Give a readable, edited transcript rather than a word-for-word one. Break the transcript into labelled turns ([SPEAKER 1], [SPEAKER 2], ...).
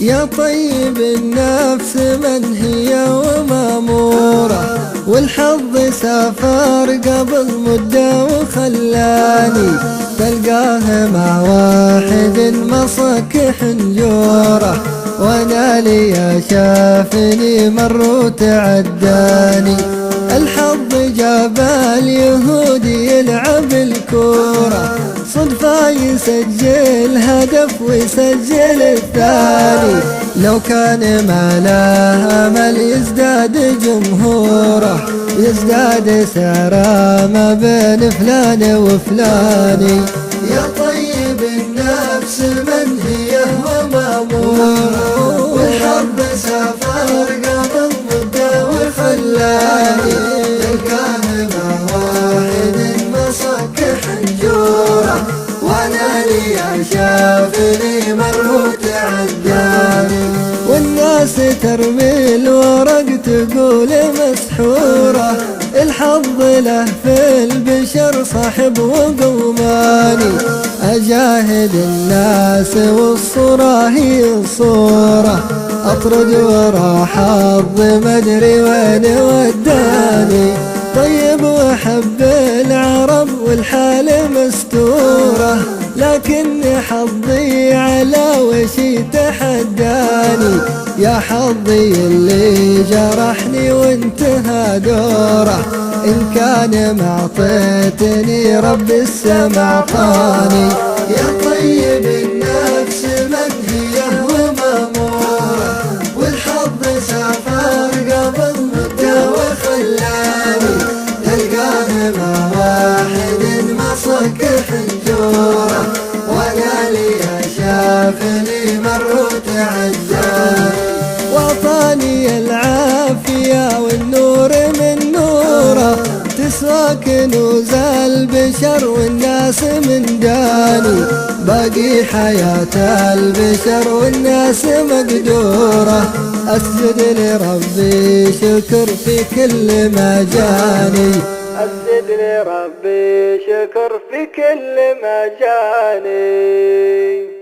[SPEAKER 1] يا طيب النفس من هي ومامورة، والحظ سافر قبل مدة وخلاني تلقاه مع واحد مصك حنجوره، وانا لي شافني مر وتعداني. الحظ جاب اليهودي يلعب الكورة، صدفة يسجل هدف ويسجل الثاني، لو كان ما له امل يزداد جمهوره، يزداد سعره ما بين فلان وفلاني. يا طيب النفس من هي ومامورة، والحظ سافر قبل مدة وخلاني تلقاه مع واحد مصك حنجوره، وانا لي شافني مر وتعداني. والناس ترمي الورق تقول مسحوره، الحظ له في البشر صاحب وقوماني. أجاهد الناس والصورة هي الصورة، أطرد ورا حظ مدري وين وداني. طيب وحب العرب والحال مستورة، لكن حظي على وشي تحداني. يا حظي اللي جرحني وانتهى دوره، إن كان معطيتني رب السما اعطاني. يا طيب النفس من هي ومامورة، والحظ سافر قبل مدة وخلاني تلقاه مع واحد مصك حنجوره، وانا لي شافني مر وتعداني. واعطاني العافية والنور من نوره، تسوى كنوز البشر والناس من داني. باقي حياة البشر والناس مقدورة، أسجد لربي شكر في كل ما جاني. أسجد لربي شكر في كل ما جاني.